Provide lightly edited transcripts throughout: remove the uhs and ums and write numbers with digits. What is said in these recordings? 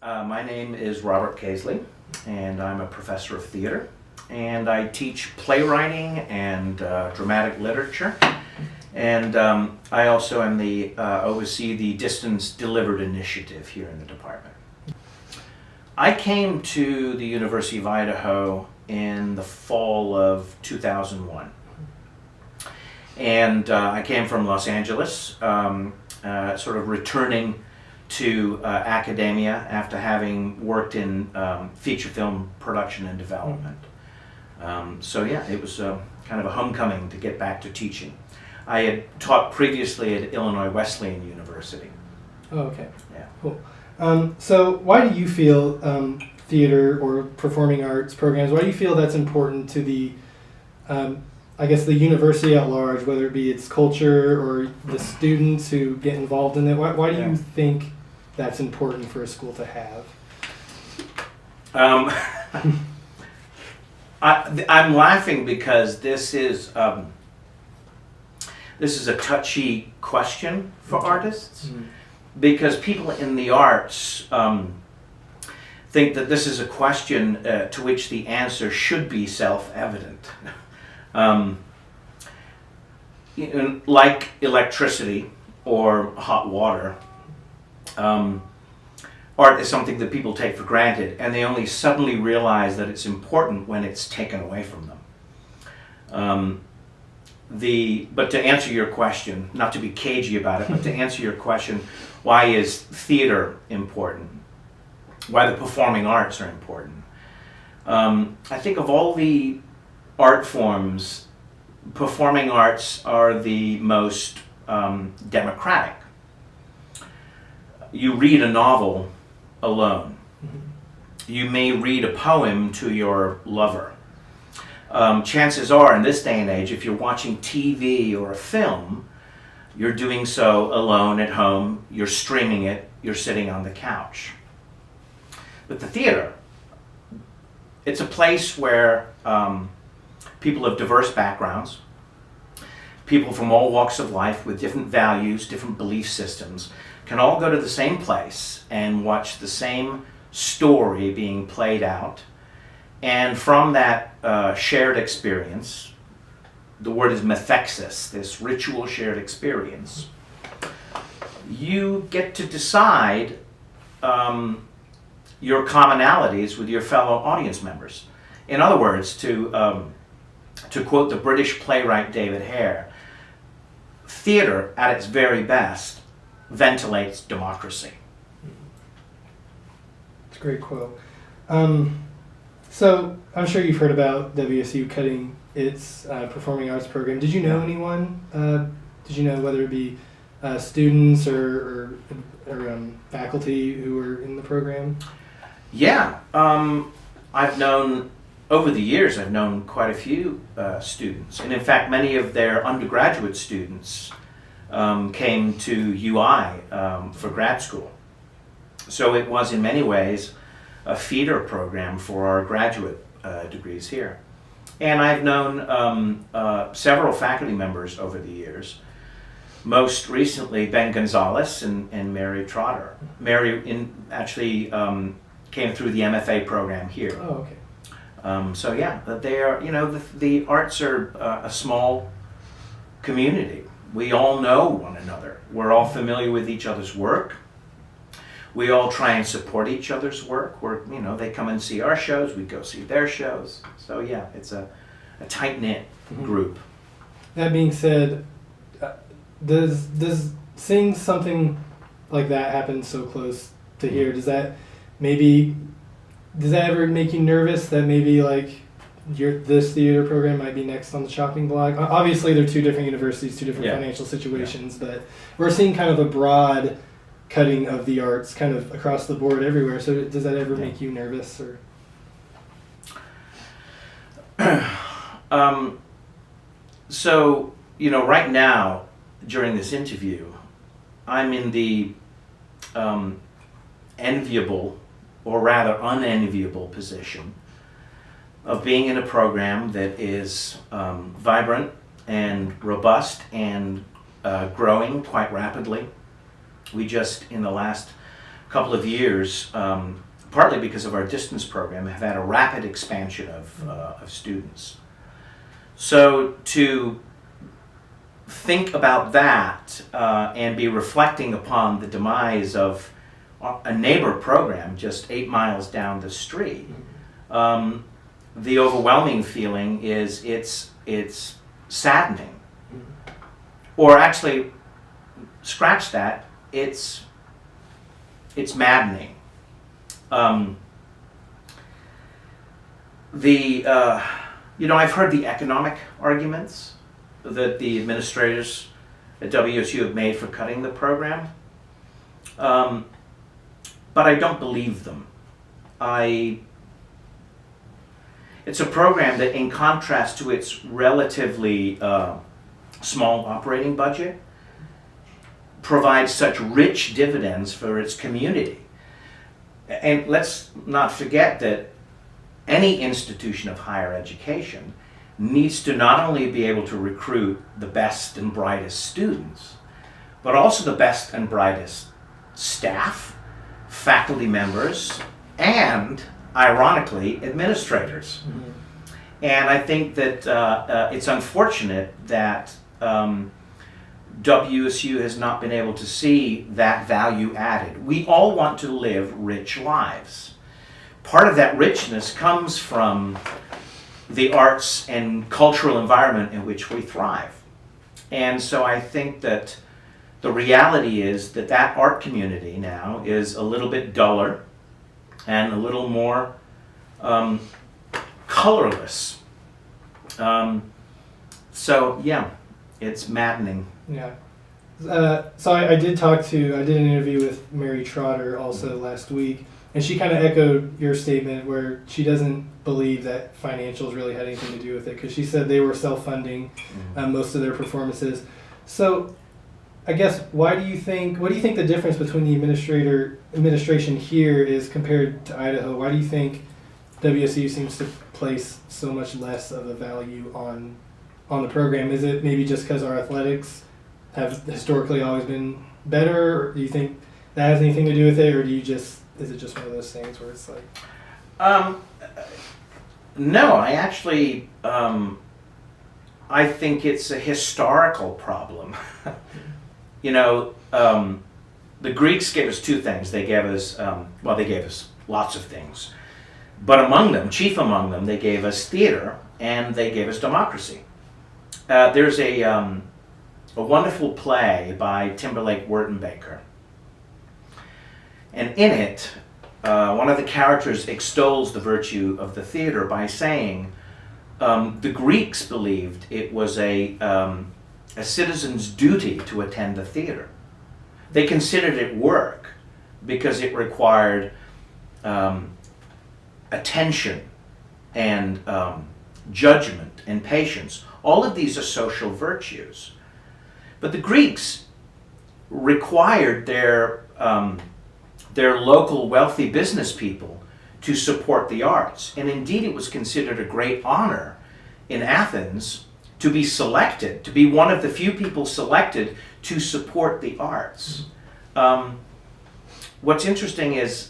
My name is Robert Caisley, and I'm a professor of theater, and I teach playwriting and dramatic literature, and I also am oversee the Distance Delivered initiative here in the department. I came to the University of Idaho in the fall of 2001, and I came from Los Angeles, sort of returning to academia after having worked in feature film production and development. So yeah, it was kind of a homecoming to get back to teaching. I had taught previously at Illinois Wesleyan University. Oh, okay. Yeah. Cool. So why do you feel theater or performing arts programs, why do you feel that's important to the, I guess, the university at large, whether it be its culture or the students who get involved in it? Why do you think that's important for a school to have? I'm laughing because this is a touchy question for artists, because people in the arts think that this is a question to which the answer should be self-evident. Like electricity or hot water, art is something that people take for granted, and they only suddenly realize that it's important when it's taken away from them. But to answer your question, not to be cagey about it, but to answer your question, why is theater important? Why the performing arts are important? I think of all the art forms, performing arts are the most democratic. You read a novel alone. You may read a poem to your lover. Chances are, in this day and age, if you're watching TV or a film, you're doing so alone at home, you're streaming it, you're sitting on the couch. But the theater, it's a place where people of diverse backgrounds, people from all walks of life with different values, different belief systems, can all go to the same place and watch the same story being played out. And from that shared experience, the word is methexis, this ritual shared experience, you get to decide your commonalities with your fellow audience members. In other words, to quote the British playwright David Hare, theater at its very best ventilates democracy. It's a great quote. So I'm sure you've heard about WSU cutting its performing arts program. Did you know anyone? Did you know whether it be students or faculty who were in the program? Yeah, over the years I've known quite a few students, and in fact many of their undergraduate students came to UI for grad school. So it was in many ways a feeder program for our graduate degrees here. And I've known several faculty members over the years. Most recently, Ben Gonzalez and Mary Trotter. Mary actually came through the MFA program here. Oh, okay. So yeah, they are. The arts are a small community. We all know one another. We're all familiar with each other's work. We all try and support each other's work. They come and see our shows, we go see their shows. So yeah, it's a tight-knit group. That being said, does seeing something like that happen so close to here, does that ever make you nervous that maybe like this theater program might be next on the chopping block? Obviously, they're two different universities, two different financial situations, but we're seeing kind of a broad cutting of the arts kind of across the board everywhere. So does that ever make you nervous? Or So, right now, during this interview, I'm in the enviable, or rather unenviable position of being in a program that is vibrant and robust and growing quite rapidly. We just, in the last couple of years, partly because of our distance program, have had a rapid expansion of students. So to think about that and be reflecting upon the demise of a neighbor program just 8 miles down the street, the overwhelming feeling is it's saddening. Or actually, scratch that, it's maddening. I've heard the economic arguments that the administrators at WSU have made for cutting the program, but I don't believe them. It's a program that, in contrast to its relatively small operating budget, provides such rich dividends for its community. And let's not forget that any institution of higher education needs to not only be able to recruit the best and brightest students, but also the best and brightest staff, faculty members, and, ironically, administrators. Mm-hmm. And I think that it's unfortunate that WSU has not been able to see that value added. We all want to live rich lives. Part of that richness comes from the arts and cultural environment in which we thrive. And so I think that the reality is that that art community now is a little bit duller and a little more colorless. So yeah, it's maddening. Yeah. So I did an interview with Mary Trotter also last week, and she kind of echoed your statement where she doesn't believe that financials really had anything to do with it, because she said they were self-funding most of their performances. So I guess what do you think the difference between the administration here is compared to Idaho? Why do you think WSU seems to place so much less of a value on the program? Is it maybe just because our athletics have historically always been better, or do you think that has anything to do with it, or is it just one of those things where it's like... No, I actually, I think it's a historical problem. The Greeks gave us two things. They gave us, they gave us lots of things. But chief among them, they gave us theater and they gave us democracy. There's a wonderful play by Timberlake Wertenbaker. And in it, one of the characters extols the virtue of the theater by saying the Greeks believed it was a citizen's duty to attend the theater. They considered it work because it required attention and judgment and patience. All of these are social virtues. But the Greeks required their local wealthy business people to support the arts. And indeed, it was considered a great honor in Athens to be selected, to be one of the few people selected to support the arts. What's interesting is,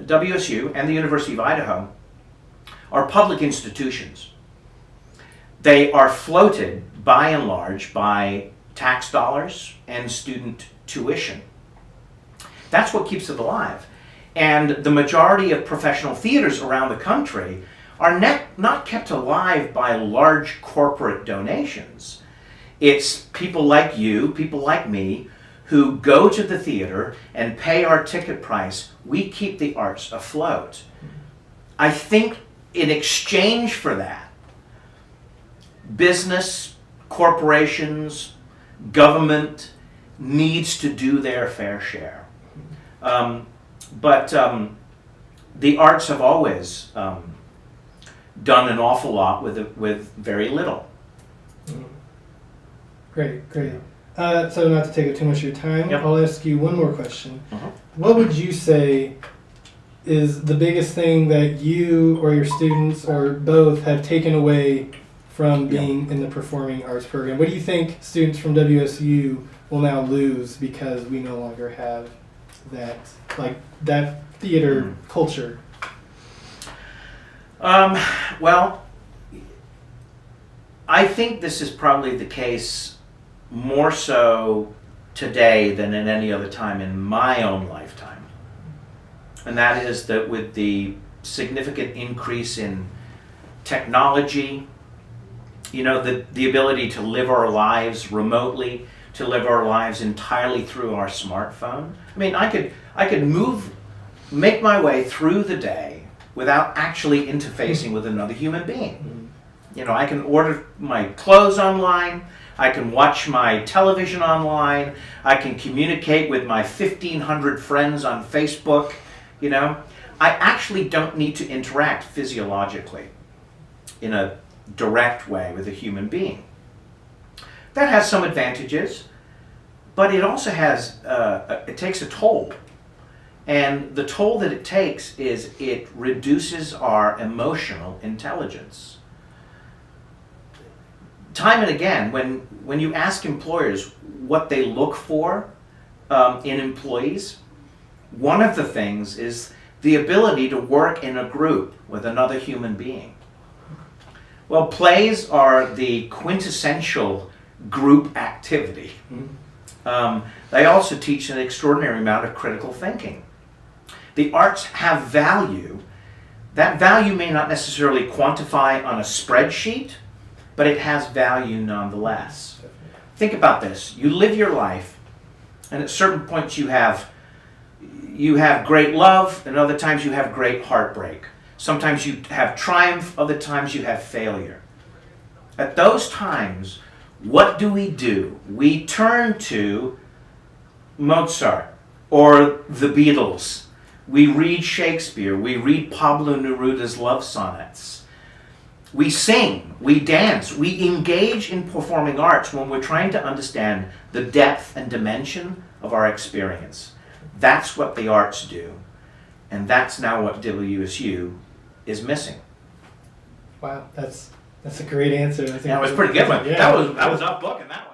WSU and the University of Idaho are public institutions. They are floated, by and large, by tax dollars and student tuition. That's what keeps it alive. And the majority of professional theaters around the country are not kept alive by large corporate donations. It's people like you, people like me, who go to the theater and pay our ticket price. We keep the arts afloat. I think in exchange for that, business, corporations, government needs to do their fair share. But the arts have always done an awful lot with very little. Great. So not to take up too much of your time, Yep. I'll ask you one more question. Uh-huh. What would you say is the biggest thing that you or your students or both have taken away from being in the performing arts program? What do you think students from WSU will now lose because we no longer have that theater culture? Well, I think this is probably the case more so today than in any other time in my own lifetime. And that is that with the significant increase in technology, the ability to live our lives remotely, to live our lives entirely through our smartphone. I mean, I could make my way through the day without actually interfacing with another human being. I can order my clothes online, I can watch my television online, I can communicate with my 1,500 friends on Facebook, I actually don't need to interact physiologically in a direct way with a human being. That has some advantages, but it also it takes a toll. And the toll that it takes is it reduces our emotional intelligence. Time and again, when you ask employers what they look for in employees, one of the things is the ability to work in a group with another human being. Well, plays are the quintessential group activity. They also teach an extraordinary amount of critical thinking. The arts have value. That value may not necessarily quantify on a spreadsheet, but it has value nonetheless. Think about this. You live your life, and at certain points you have great love, and other times you have great heartbreak. Sometimes you have triumph, other times you have failure. At those times, what do? We turn to Mozart or the Beatles. We read Shakespeare. We read Pablo Neruda's love sonnets. We sing. We dance. We engage in performing arts when we're trying to understand the depth and dimension of our experience. That's what the arts do. And that's now what WSU is missing. Wow, that's a great answer. I think that was a pretty good one. Yeah. That was off book, and that one.